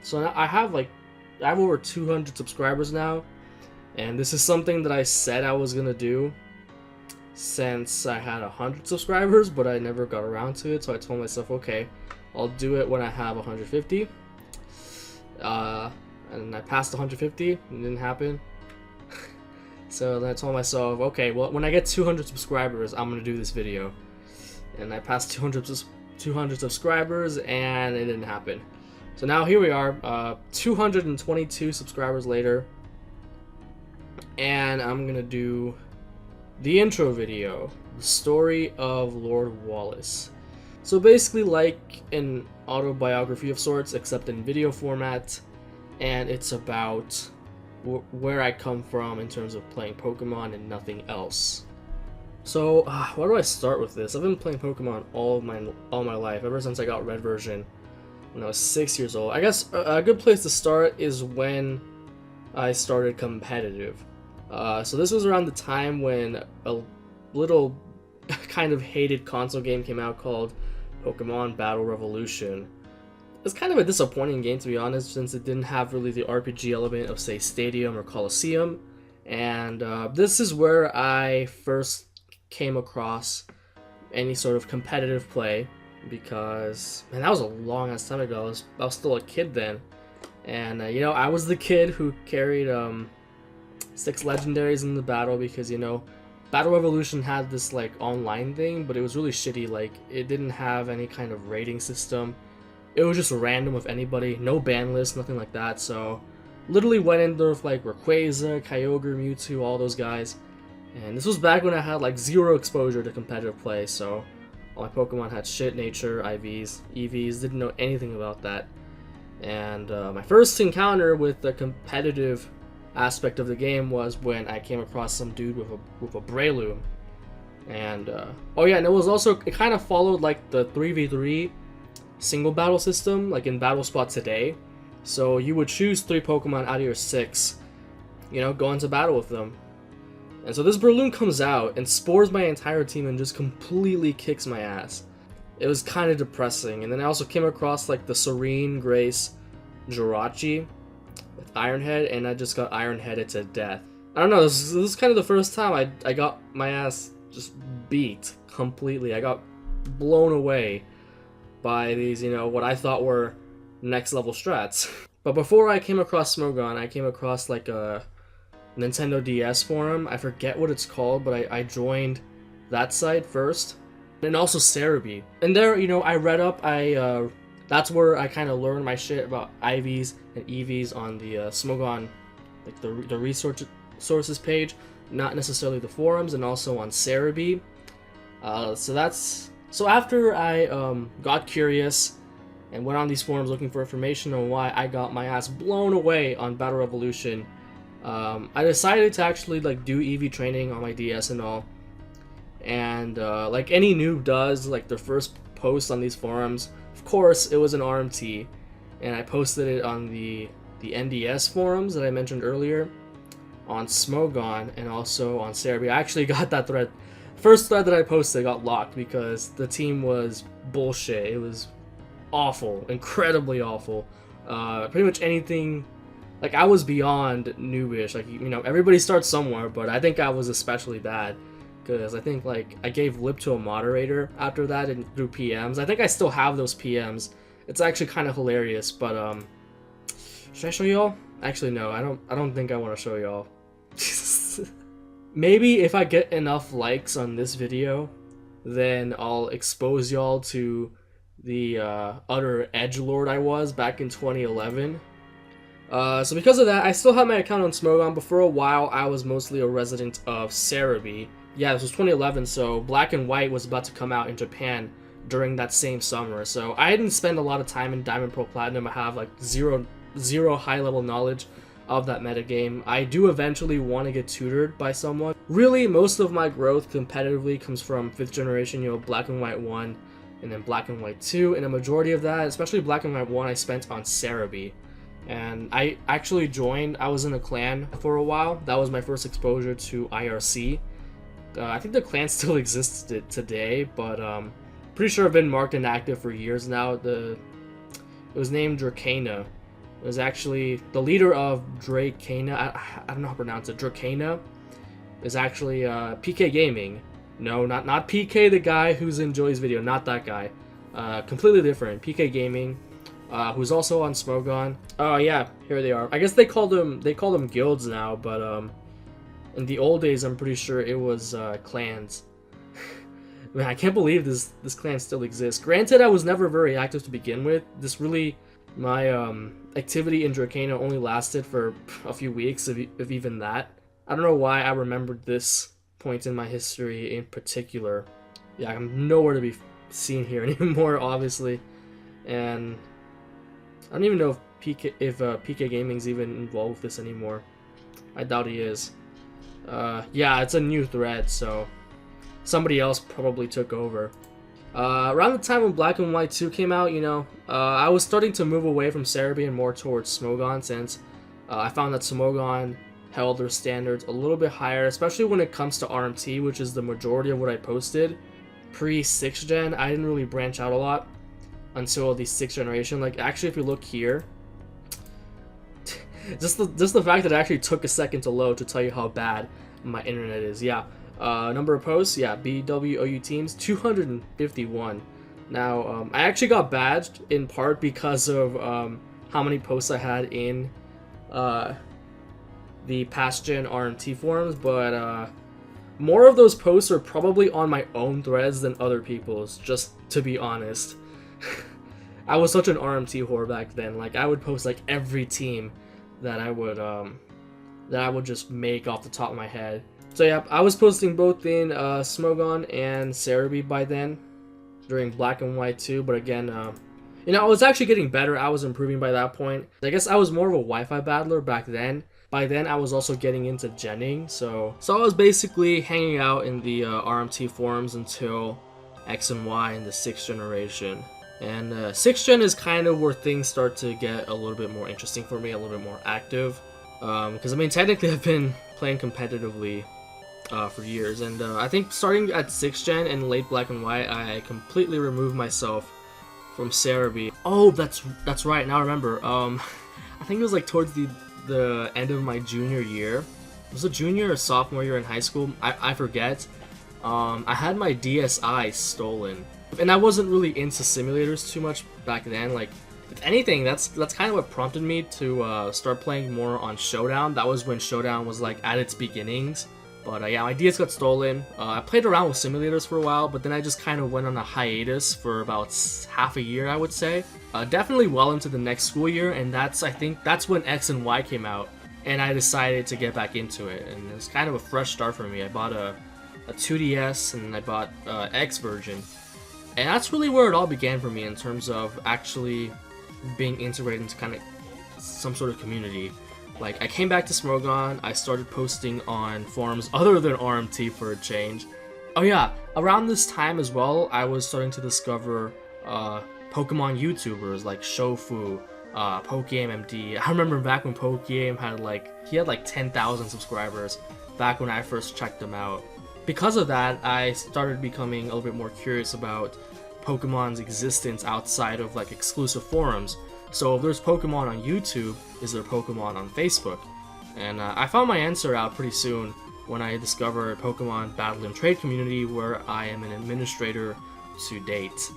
So now I have over 200 subscribers now, and this is something that I said I was gonna do since I had 100 subscribers, but I never got around to it. So I told myself, okay, I'll do it when I have 150. And I passed 150, it didn't happen. So then I told myself, okay, well, when I get 200 subscribers, I'm gonna do this video. And I passed 200 subscribers, and it didn't happen. So now here we are, 222 subscribers later, and I'm gonna do the intro video, the story of Lord Wallace. So basically like an autobiography of sorts, except in video format, and it's about where I come from in terms of playing Pokemon and nothing else. So where do I start with this? I've been playing Pokemon all my life, ever since I got Red version when I was 6 years old. I guess a good place to start is when I started competitive. So this was around the time when a little kind of hated console game came out called Pokemon Battle Revolution. It's kind of a disappointing game, to be honest, since it didn't have really the RPG element of, say, Stadium or Coliseum. And this is where I first came across any sort of competitive play, because, man, that was a long ass time ago. I was still a kid then. And, you know, I was the kid who carried 6 legendaries in the battle, because, you know, Battle Revolution had this, like, online thing, but it was really shitty. Like, it didn't have any kind of rating system. It was just random with anybody, no ban list, nothing like that. So literally went in there with like Rayquaza, Kyogre, Mewtwo, all those guys. And this was back when I had like 0 exposure to competitive play, so all my Pokemon had shit nature, IVs, EVs, didn't know anything about that. And my first encounter with the competitive aspect of the game was when I came across some dude with a Breloom. And oh yeah, and it kind of followed like the 3v3 single battle system, like in Battle Spot today. So you would choose 3 Pokemon out of your 6, you know, go into battle with them. And so this Breloom comes out and spores my entire team and just completely kicks my ass. It was kind of depressing. And then I also came across like the Serene Grace Jirachi with Iron Head, and I just got Iron Headed to death. I don't know, this is kind of the first time I got my ass just beat completely. I got blown away by these, you know, what I thought were next level strats. But before I came across Smogon, I came across like a Nintendo DS forum. I forget what it's called, but I joined that site first. And also Cerebi. And there, you know, I read up, that's where I kind of learned my shit about IVs and EVs on the Smogon, like the resources page, not necessarily the forums, and also on Cerebi. So after I got curious and went on these forums looking for information on why I got my ass blown away on Battle Revolution, I decided to actually like do EV training on my DS and all. And like any noob does, like their first post on these forums, of course it was an RMT, and I posted it on the NDS forums that I mentioned earlier, on Smogon, and also on Cerebi. I actually got that thread. First thread that I posted got locked because the team was bullshit. It was awful, incredibly awful. Pretty much anything, like I was beyond noobish. Like, you know, everybody starts somewhere, but I think I was especially bad because I think like I gave lip to a moderator after that and through PMs. I think I still have those PMs. It's actually kind of hilarious, but should I show y'all? Actually, no, I don't think I want to show y'all. Maybe if I get enough likes on this video, then I'll expose y'all to the utter edgelord I was back in 2011. So because of that, I still have my account on Smogon, but for a while I was mostly a resident of Cerebi. Yeah, this was 2011, so Black and White was about to come out in Japan during that same summer. So I didn't spend a lot of time in Diamond Pro Platinum. I have like zero high-level knowledge of that metagame. I do eventually want to get tutored by someone. Really, most of my growth competitively comes from 5th generation, you know, Black and White 1, and then Black and White 2, and a majority of that, especially Black and White 1, I spent on Cerebi. And I actually joined, I was in a clan for a while. That was my first exposure to IRC. I think the clan still exists today, but pretty sure I've been marked inactive for years now. It It was named Drakena. It was actually the leader of Drakena. I don't know how to pronounce it. Drakena is actually PK Gaming. No, not PK, the guy who's in Joey's video. Not that guy. Completely different. PK Gaming, who's also on Smogon. Oh yeah, here they are. I guess they call them guilds now, but in the old days, I'm pretty sure it was clans. Man, I can't believe this clan still exists. Granted, I was never very active to begin with. My activity in Drakena only lasted for a few weeks, if even that. I don't know why I remembered this point in my history in particular. Yeah, I'm nowhere to be seen here anymore, obviously. And I don't even know if PK Gaming's even involved with this anymore. I doubt he is. Yeah, it's a new thread, so somebody else probably took over. Around the time when Black and White 2 came out, I was starting to move away from Cerebi and more towards Smogon, since I found that Smogon held their standards a little bit higher, especially when it comes to RMT, which is the majority of what I posted. Pre-6th gen, I didn't really branch out a lot until the 6th generation. Like, actually, if you look here, just the fact that it actually took a second to load to tell you how bad my internet is. Yeah. Number of posts, yeah, BWOU teams, 251. Now, I actually got badged in part because of how many posts I had in the past gen RMT forums, but more of those posts are probably on my own threads than other people's, just to be honest. I was such an RMT whore back then. Like, I would post like every team that I would just make off the top of my head. So yeah, I was posting both in Smogon and Cerebi by then, during Black and White 2, but again, I was actually getting better. I was improving by that point. I guess I was more of a Wi-Fi battler back then. By then, I was also getting into genning, so I was basically hanging out in the RMT forums until X and Y in the 6th generation. And 6th gen is kind of where things start to get a little bit more interesting for me, a little bit more active. Because, I mean, technically I've been playing competitively for years, and I think starting at 6th gen and late Black and White, I completely removed myself from Cerebi. Oh, that's right, now I remember. I think it was like towards the end of my junior year. Was it junior or sophomore year in high school? I forget. I had my DSi stolen, and I wasn't really into simulators too much back then. Like, if anything, that's kind of what prompted me to start playing more on Showdown. That was when Showdown was like at its beginnings. But yeah, my DS got stolen. I played around with simulators for a while, but then I just kind of went on a hiatus for about half a year, I would say. Definitely well into the next school year, and I think that's when X and Y came out, and I decided to get back into it. And it's kind of a fresh start for me. I bought a 2DS, and I bought X version. And that's really where it all began for me in terms of actually being integrated into kind of some sort of community. Like, I came back to Smogon, I started posting on forums other than RMT for a change. Oh yeah, around this time as well, I was starting to discover Pokemon YouTubers like Shofu, PokeGameMD. I remember back when PokeGame had like 10,000 subscribers, back when I first checked them out. Because of that, I started becoming a little bit more curious about Pokemon's existence outside of like exclusive forums. So if there's Pokemon on YouTube, is there Pokemon on Facebook? And I found my answer out pretty soon when I discovered Pokemon Battle and Trade Community, where I am an administrator to date.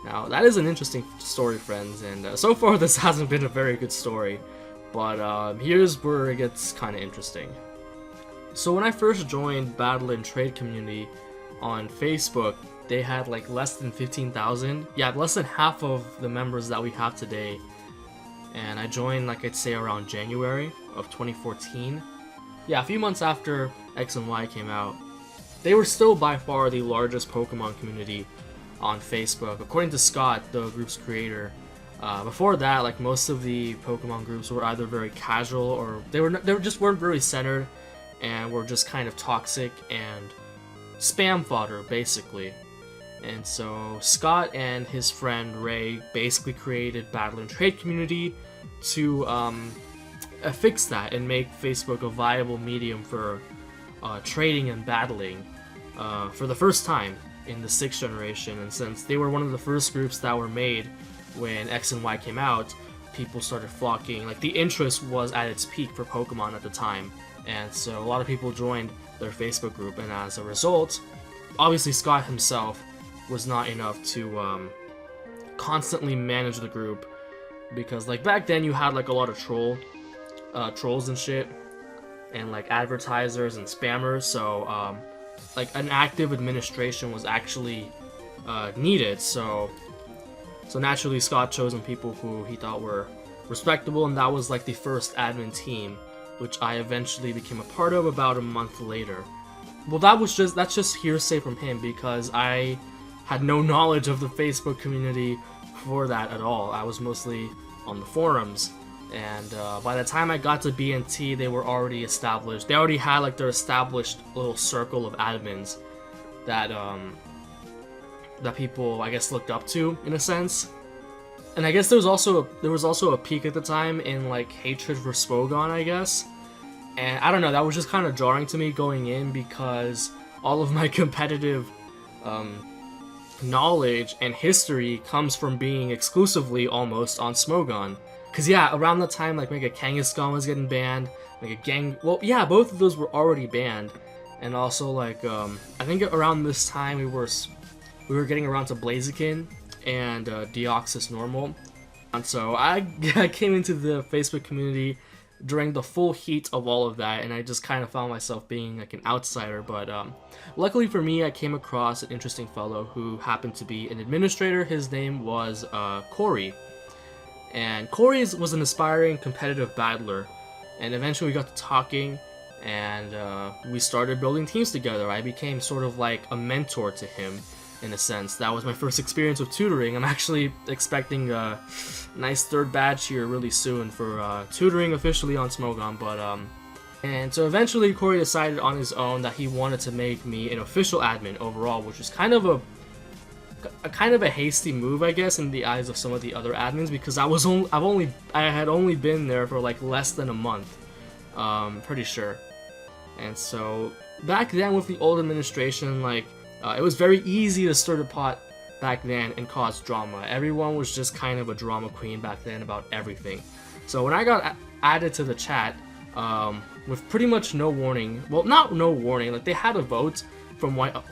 Now, that is an interesting story, friends, and so far this hasn't been a very good story, but here's where it gets kind of interesting. So when I first joined Battle and Trade Community on Facebook, they had like less than 15,000. Yeah, less than half of the members that we have today. And I joined, like, I'd say around January of 2014. Yeah, a few months after X and Y came out. They were still by far the largest Pokemon community on Facebook, according to Scott, the group's creator. Before that, like, most of the Pokemon groups were either very casual or they just weren't very centered and were just kind of toxic and spam fodder, basically. And so Scott and his friend Ray basically created Battle and Trade Community to fix that and make Facebook a viable medium for trading and battling for the first time in the 6th generation. And since they were one of the first groups that were made when X and Y came out, people started flocking. Like, the interest was at its peak for Pokemon at the time, and so a lot of people joined their Facebook group, and as a result, obviously Scott himself was not enough to constantly manage the group, because like back then you had like a lot of trolls and shit, and like advertisers and spammers, so like an active administration was actually needed. So naturally Scott chose some people who he thought were respectable, and that was like the first admin team, which I eventually became a part of about a month later. Well, that's just hearsay from him, because I had no knowledge of the Facebook community for that at all. I was mostly on the forums, and by the time I got to BNT, they were already established. They already had like their established little circle of admins that that people, I guess, looked up to in a sense. And I guess there was also a peak at the time in like hatred for Smogon, I guess. And I don't know, that was just kind of jarring to me going in, because all of my competitive knowledge and history comes from being exclusively almost on Smogon. Cause yeah, around the time like Mega Kangaskhan was getting banned, well yeah, both of those were already banned, and also like I think around this time we were getting around to Blaziken and Deoxys Normal, and so I came into the Facebook community during the full heat of all of that, and I just kind of found myself being like an outsider. But luckily for me, I came across an interesting fellow who happened to be an administrator. His name was Corey, and Corey was an aspiring competitive battler, and eventually we got to talking, and we started building teams together. I became sort of like a mentor to him in a sense. That was my first experience with tutoring. I'm actually expecting a nice third badge here really soon for tutoring officially on Smogon, but and so eventually Corey decided on his own that he wanted to make me an official admin overall, which was kind of a hasty move, I guess, in the eyes of some of the other admins, because I had only been there for like less than a month, pretty sure. And so back then with the old administration, like it was very easy to stir the pot back then and cause drama. Everyone was just kind of a drama queen back then about everything. So when I got added to the chat, with pretty much no warning, well, not no warning, like they had a vote from what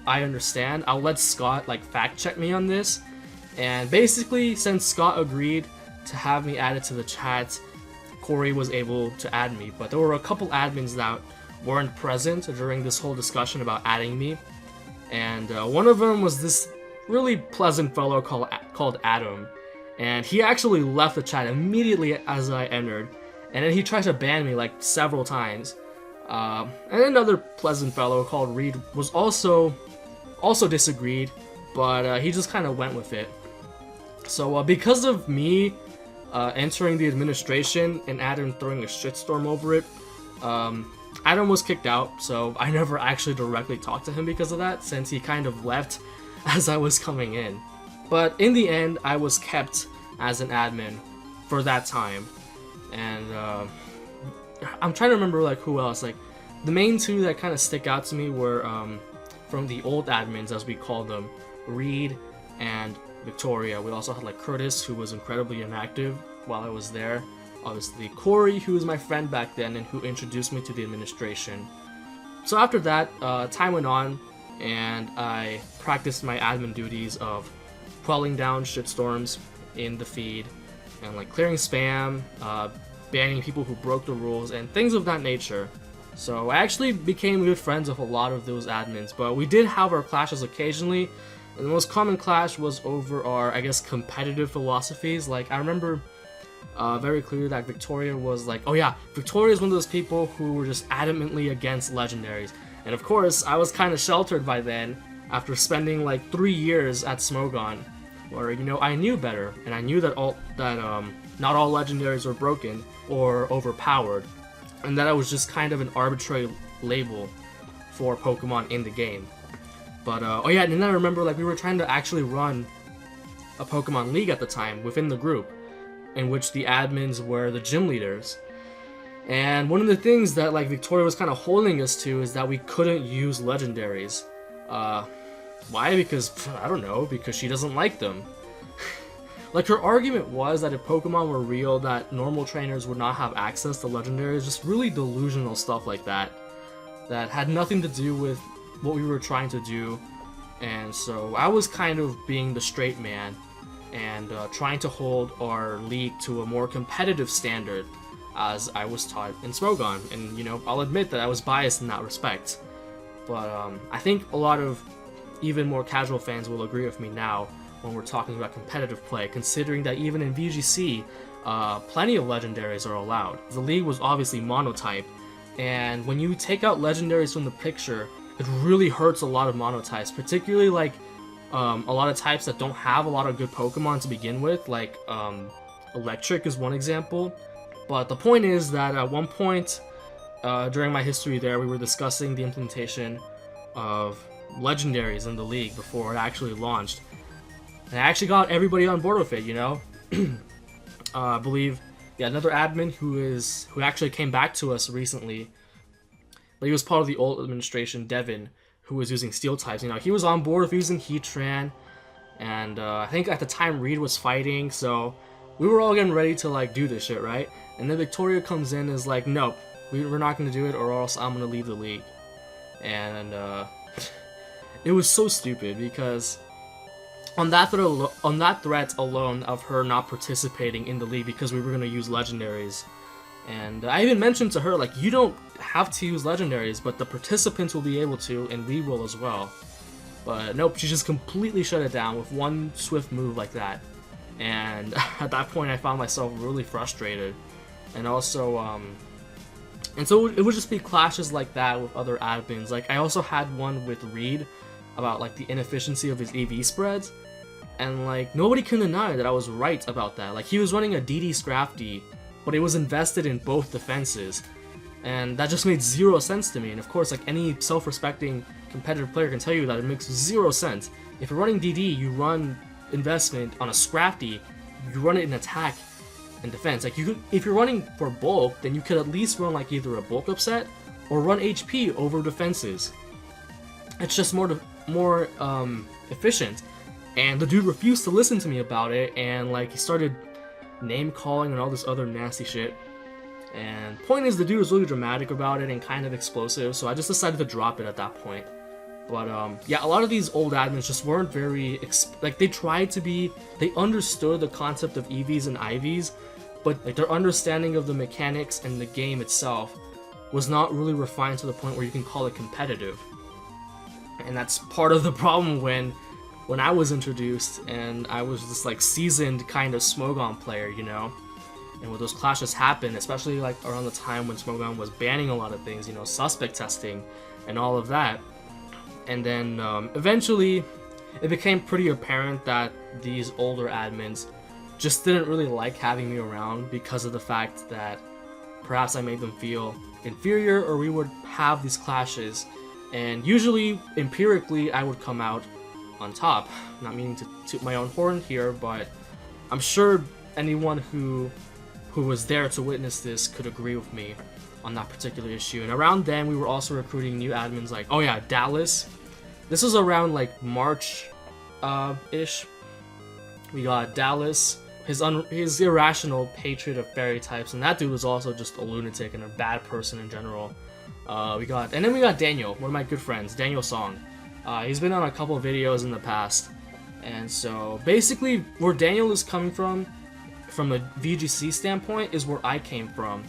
I understand. I'll let Scott like fact check me on this, and basically since Scott agreed to have me added to the chat, Corey was able to add me. But there were a couple admins that weren't present during this whole discussion about adding me. And one of them was this really pleasant fellow called Adam, and he actually left the chat immediately as I entered, and then he tried to ban me like several times. And another pleasant fellow called Reed was also disagreed, but he just kind of went with it. So because of me entering the administration and Adam throwing a shitstorm over it, Adam was kicked out, so I never actually directly talked to him because of that, since he kind of left as I was coming in. But in the end, I was kept as an admin for that time, and I'm trying to remember like who else. Like the main two that kind of stick out to me were from the old admins, as we called them, Reed and Victoria. We also had like Curtis, who was incredibly inactive while I was there. Obviously Corey, who was my friend back then and who introduced me to the administration. So after that, time went on, and I practiced my admin duties of quelling down shitstorms in the feed, and like clearing spam, banning people who broke the rules, and things of that nature. So I actually became good friends with a lot of those admins, but we did have our clashes occasionally, and the most common clash was over our, I guess, competitive philosophies. Like I remember very clear that Victoria was like, oh yeah, Victoria is one of those people who were just adamantly against legendaries. And of course, I was kind of sheltered by then, after spending like 3 years at Smogon, where, you know, I knew better, and I knew that not all legendaries were broken or overpowered, and that I was just kind of an arbitrary label for Pokemon in the game. But oh yeah, and then I remember like we were trying to actually run a Pokemon League at the time within the group, in which the admins were the gym leaders. And one of the things that like Victoria was kind of holding us to is that we couldn't use legendaries. Why? Because, I don't know, because she doesn't like them. Like, her argument was that if Pokemon were real, that normal trainers would not have access to legendaries, just really delusional stuff like that, that had nothing to do with what we were trying to do. And so I was kind of being the straight man and trying to hold our league to a more competitive standard as I was taught in Smogon. And, you know, I'll admit that I was biased in that respect. But I think a lot of even more casual fans will agree with me now when we're talking about competitive play, considering that even in VGC, plenty of legendaries are allowed. The league was obviously monotype, and when you take out legendaries from the picture, it really hurts a lot of monotypes, particularly like a lot of types that don't have a lot of good Pokemon to begin with, like Electric is one example. But the point is that at one point during my history there, we were discussing the implementation of legendaries in the league before it actually launched. And I actually got everybody on board with it, you know? I believe, yeah, another admin who actually came back to us recently, but he was part of the old administration, Devin, who was using steel types. You know, he was on board with using Heatran, and I think at the time Reed was fighting, so we were all getting ready to like do this shit, right? And then Victoria comes in and is like, nope, we're not going to do it, or else I'm going to leave the league. And it was so stupid because on that threat alone of her not participating in the league because we were going to use legendaries, and I even mentioned to her, like, you don't have to use legendaries, but the participants will be able to, and we will as well. But nope, she just completely shut it down with one swift move like that. And at that point I found myself really frustrated. And also, and so it would just be clashes like that with other admins. Like, I also had one with Reed about like the inefficiency of his EV spreads. And like, nobody can deny that I was right about that. Like, he was running a DD Scrafty, but it was invested in both defenses. And that just made zero sense to me. And of course, like any self-respecting competitive player can tell you that it makes zero sense. If you're running DD, you run investment on a Scrafty, you run it in attack and defense. Like, you could, if you're running for bulk, then you could at least run like either a bulk upset or run HP over defenses. It's just more efficient. And the dude refused to listen to me about it, and like he started name calling and all this other nasty shit. And point is, the dude was really dramatic about it and kind of explosive, so I just decided to drop it at that point. But yeah, a lot of these old admins just weren't very like, they tried to be, they understood the concept of EVs and IVs, but like their understanding of the mechanics and the game itself was not really refined to the point where you can call it competitive. And that's part of the problem when I was introduced and I was this like seasoned kind of Smogon player, you know? And when those clashes happened, especially like around the time when Smogon was banning a lot of things, you know, suspect testing and all of that. And then eventually it became pretty apparent that these older admins just didn't really like having me around because of the fact that perhaps I made them feel inferior, or we would have these clashes and usually empirically I would come out on top. Not meaning to toot my own horn here, but I'm sure anyone who was there to witness this could agree with me on that particular issue. And around then, we were also recruiting new admins like, oh yeah, Dallas. This was around like March ish. We got Dallas, his irrational patriot of fairy types, and that dude was also just a lunatic and a bad person in general. And then we got Daniel, one of my good friends, Daniel Song. He's been on a couple of videos in the past. And so basically where Daniel is coming from a VGC standpoint, is where I came from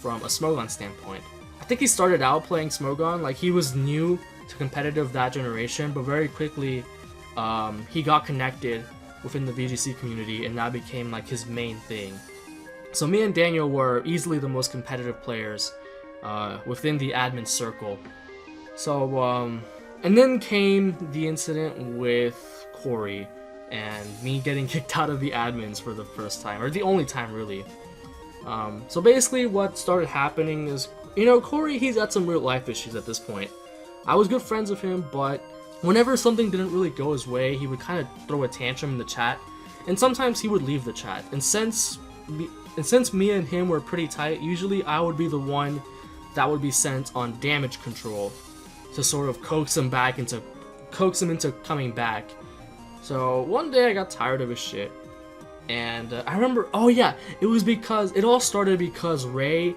a Smogon standpoint. I think he started out playing Smogon, like he was new to competitive that generation, but very quickly he got connected within the VGC community and that became like his main thing. So me and Daniel were easily the most competitive players within the admin circle. So and then came the incident with Corey and me getting kicked out of the admins for the first time, or the only time really. So basically what started happening is, you know, Corey, he's got some real life issues at this point. I was good friends with him, but whenever something didn't really go his way, he would kind of throw a tantrum in the chat, and sometimes he would leave the chat. And since me and him were pretty tight, usually I would be the one that would be sent on damage control to sort of coax him into coming back. So one day I got tired of his shit, And I remember, oh yeah, it all started because Ray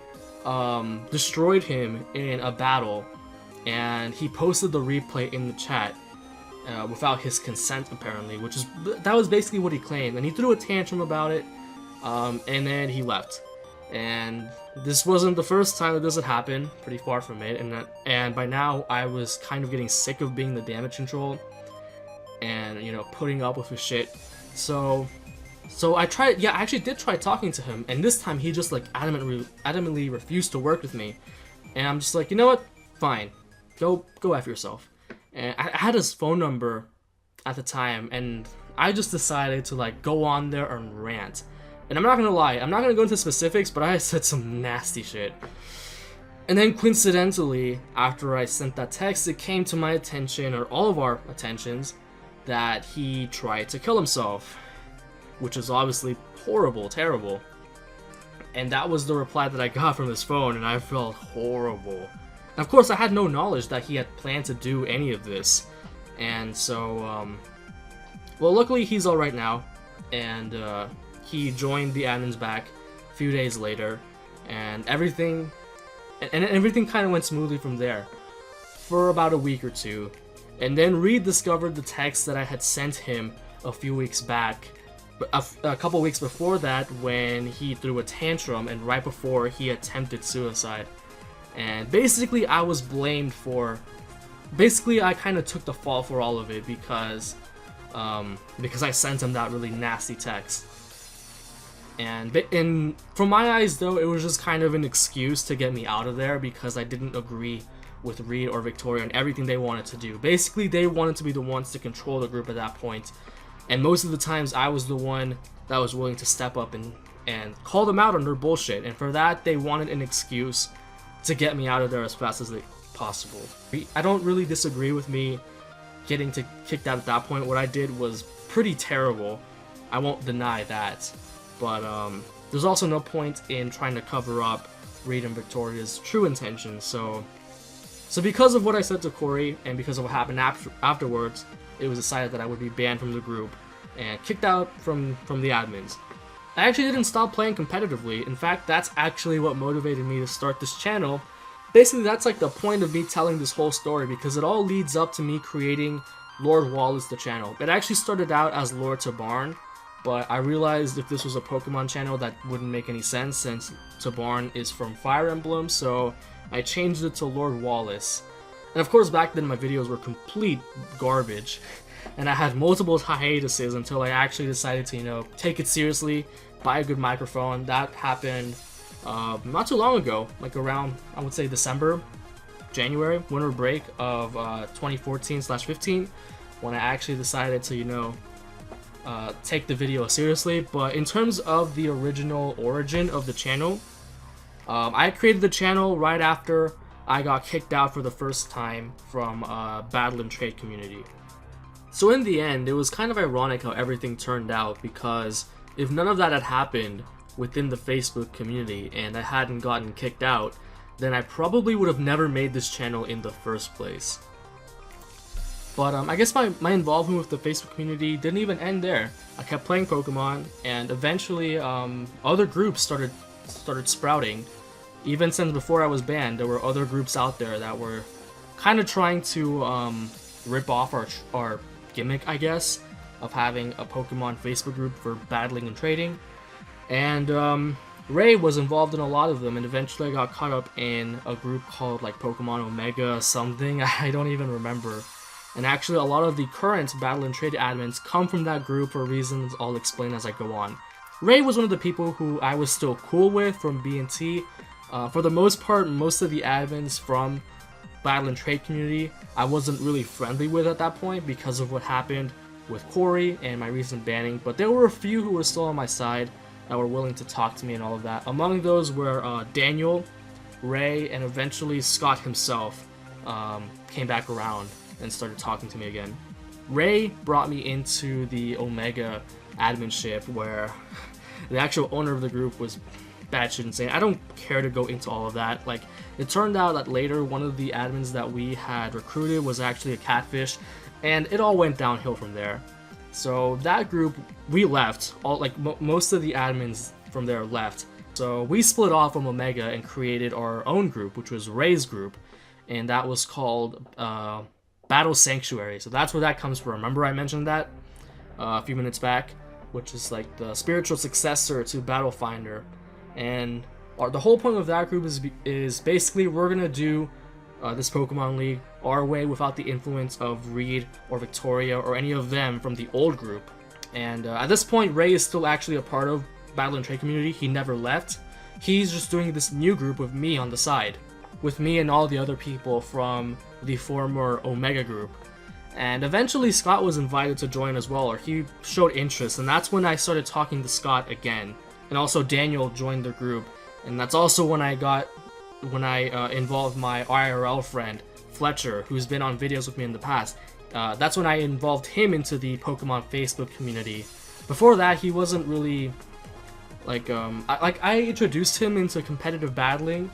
destroyed him in a battle, and he posted the replay in the chat without his consent apparently, that was basically what he claimed, and he threw a tantrum about it, and then he left. And this wasn't the first time that this had happened, pretty far from it, and by now I was kind of getting sick of being the damage control and, you know, putting up with his shit. So I actually did try talking to him, and this time he just like adamantly refused to work with me. And I'm just like, you know what? Fine. Go F yourself. And I had his phone number at the time, and I just decided to like go on there and rant. And I'm not gonna lie, I'm not gonna go into specifics, but I said some nasty shit. And then coincidentally, after I sent that text, it came to my attention, or all of our attentions, that he tried to kill himself, which is obviously horrible, terrible. And that was the reply that I got from his phone, and I felt horrible. And of course, I had no knowledge that he had planned to do any of this. And so, well, luckily he's alright now, and he joined the admins back a few days later, and everything kind of went smoothly from there for about a week or two. And then Reed discovered the text that I had sent him a few weeks back, a couple weeks before that, when he threw a tantrum and right before he attempted suicide. And basically I was blamed for, I kind of took the fall for all of it because I sent him that really nasty text. And from my eyes though, it was just kind of an excuse to get me out of there because I didn't agree with Reed or Victoria on everything they wanted to do. Basically, they wanted to be the ones to control the group at that point, and most of the times I was the one that was willing to step up and call them out on their bullshit, and for that they wanted an excuse to get me out of there as fast as possible. I don't really disagree with me getting kicked out at that point. What I did was pretty terrible, I won't deny that, but there's also no point in trying to cover up Reed and Victoria's true intentions. So because of what I said to Corey, and because of what happened afterwards, it was decided that I would be banned from the group and kicked out from the admins. I actually didn't stop playing competitively. In fact, that's actually what motivated me to start this channel. Basically, that's like the point of me telling this whole story, because it all leads up to me creating Lord Wallace, the channel. It actually started out as Lord Tabarn, but I realized if this was a Pokemon channel, that wouldn't make any sense since Tabarn is from Fire Emblem, so I changed it to Lord Wallace. And of course, back then my videos were complete garbage, and I had multiple hiatuses until I actually decided to, you know, take it seriously, buy a good microphone. That happened not too long ago, like around, I would say, January, winter break of 2014/15, when I actually decided to, you know, take the video seriously. But in terms of the original origin of the channel, I created the channel right after I got kicked out for the first time from Battle and Trade community. So in the end, it was kind of ironic how everything turned out, because if none of that had happened within the Facebook community and I hadn't gotten kicked out, then I probably would have never made this channel in the first place. But I guess my involvement with the Facebook community didn't even end there. I kept playing Pokemon, and eventually other groups started sprouting. Even since before I was banned, there were other groups out there that were kind of trying to rip off our gimmick, I guess, of having a Pokemon Facebook group for battling and trading. And Ray was involved in a lot of them, and eventually I got caught up in a group called like Pokemon Omega something, I don't even remember. And actually a lot of the current Battle and Trade admins come from that group for reasons I'll explain as I go on. Ray was one of the people who I was still cool with from B&T. For the most part, most of the admins from Battle and Trade community I wasn't really friendly with at that point because of what happened with Corey and my recent banning, but there were a few who were still on my side that were willing to talk to me and all of that. Among those were Daniel, Ray, and eventually Scott himself came back around and started talking to me again. Ray brought me into the Omega adminship, where the actual owner of the group was batshit insane. I don't care to go into all of that. Like, it turned out that later one of the admins that we had recruited was actually a catfish, and it all went downhill from there. So that group, we left. All like most of the admins from there left. So we split off from Omega and created our own group, which was Ray's group, and that was called Battle Sanctuary. So that's where that comes from. Remember I mentioned that a few minutes back, which is like the spiritual successor to Battlefinder. And the whole point of that group is basically we're gonna do this Pokemon League our way without the influence of Reed or Victoria or any of them from the old group. And at this point, Ray is still actually a part of Battle and Trade community. He never left. He's just doing this new group with me on the side, with me and all the other people from the former Omega group. And eventually Scott was invited to join as well, or he showed interest, and that's when I started talking to Scott again. And also Daniel joined the group, and that's also when I involved my IRL friend Fletcher, who's been on videos with me in the past. That's when I involved him into the Pokemon Facebook community. Before that, he wasn't really like I introduced him into competitive battling,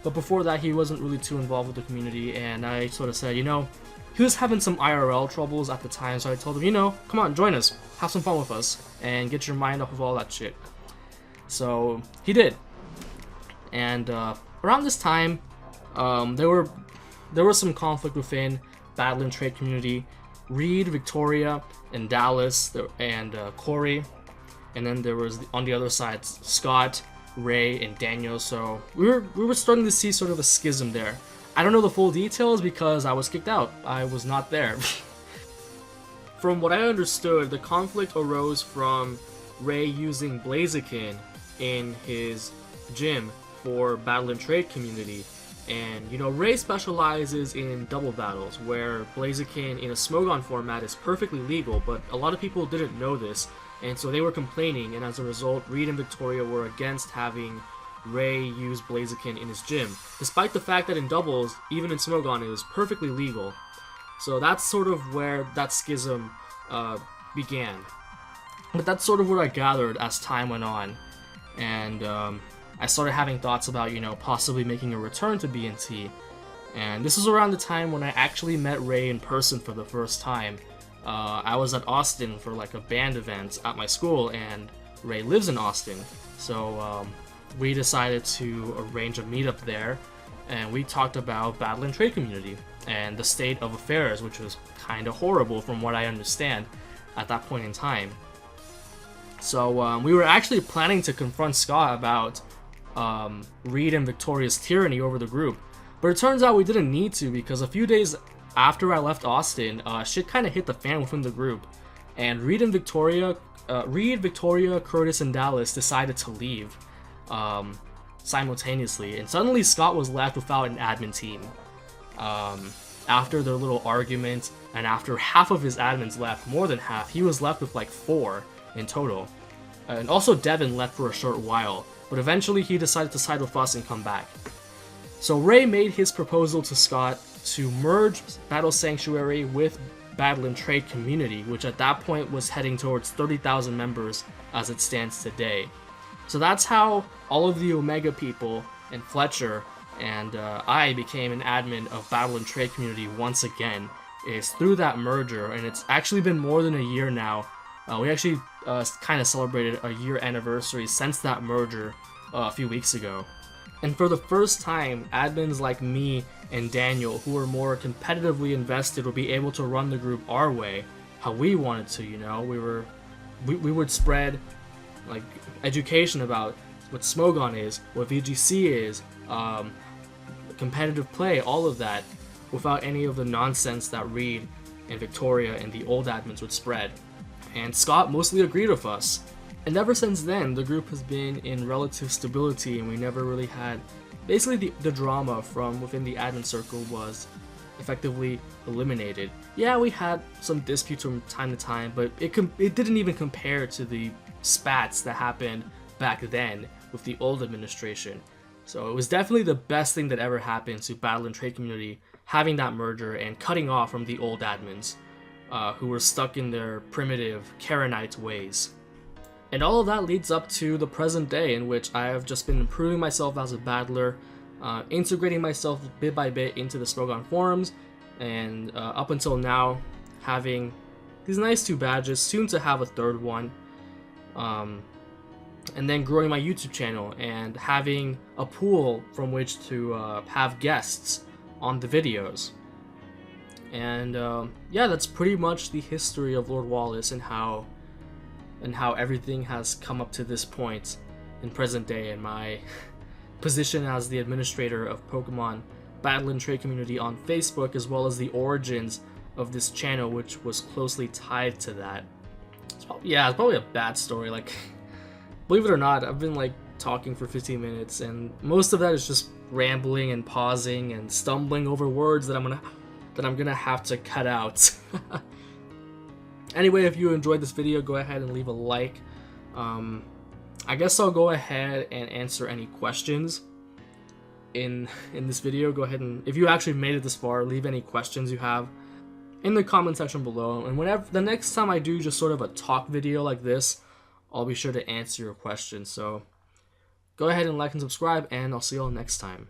but before that he wasn't really too involved with the community. And I sort of said, he was having some IRL troubles at the time, so I told him, come on, join us, have some fun with us, and get your mind off of all that shit. So he did. And around this time, there was some conflict within Battle and Trade community. Reed, Victoria, and Dallas, and Corey, and then there was on the other side Scott, Ray, and Daniel. So we were starting to see sort of a schism there. I don't know the full details because I was kicked out. I was not there. From what I understood, the conflict arose from Ray using Blaziken in his gym for Battle and Trade community. And Ray specializes in double battles, where Blaziken in a Smogon format is perfectly legal, but a lot of people didn't know this, and so they were complaining, and as a result, Reed and Victoria were against having Ray use Blaziken in his gym, despite the fact that in doubles, even in Smogon, it was perfectly legal. So that's sort of where that schism began. But that's sort of what I gathered as time went on, and I started having thoughts about, possibly making a return to BNT. And this was around the time when I actually met Ray in person for the first time. I was at Austin for like a band event at my school, and Ray lives in Austin. So we decided to arrange a meetup there, and we talked about Battle and Trade community and the state of affairs, which was kind of horrible from what I understand at that point in time. So we were actually planning to confront Scott about Reed and Victoria's tyranny over the group, but it turns out we didn't need to, because a few days after I left Austin, shit kind of hit the fan within the group, and Reed, Victoria, Curtis, and Dallas decided to leave simultaneously, and suddenly Scott was left without an admin team. After their little argument, and after half of his admins left, more than half, he was left with like 4 in total. And also Devin left for a short while, but eventually he decided to side with us and come back. So Ray made his proposal to Scott to merge Battle Sanctuary with Battle and Trade community, which at that point was heading towards 30,000 members as it stands today. So that's how all of the Omega people and Fletcher and I became an admin of Battle and Trade community once again, is through that merger, and it's actually been more than a year now. We actually kind of celebrated a year anniversary since that merger a few weeks ago. And for the first time, admins like me and Daniel, who are more competitively invested, will be able to run the group our way, how we wanted to. We would spread like education about what Smogon is, what VGC is, competitive play, all of that, without any of the nonsense that Reed and Victoria and the old admins would spread. And Scott mostly agreed with us. And ever since then, the group has been in relative stability, and we never really had... Basically, the drama from within the admin circle was effectively eliminated. Yeah, we had some disputes from time to time, but it didn't even compare to the spats that happened back then with the old administration. So it was definitely the best thing that ever happened to Battle and Trade community, having that merger and cutting off from the old admins, who were stuck in their primitive Karenite ways. And all of that leads up to the present day, in which I have just been improving myself as a battler, integrating myself bit by bit into the Smogon forums, and up until now, having these nice 2 badges, soon to have a 3rd one. And then growing my YouTube channel and having a pool from which to have guests on the videos. And yeah, that's pretty much the history of Lord Wallace and how everything has come up to this point in present day, and my position as the administrator of Pokemon Battle and Trade Community on Facebook, as well as the origins of this channel, which was closely tied to that. It's probably a bad story. Like, believe it or not, I've been like talking for 15 minutes, and most of that is just rambling and pausing and stumbling over words that I'm gonna have to cut out. Anyway, if you enjoyed this video, go ahead and leave a like. I guess I'll go ahead and answer any questions in this video. Go ahead and, if you actually made it this far, leave any questions you have in the comment section below. And whenever the next time I do just sort of a talk video like this, I'll be sure to answer your questions. So go ahead and like and subscribe, and I'll see you all next time.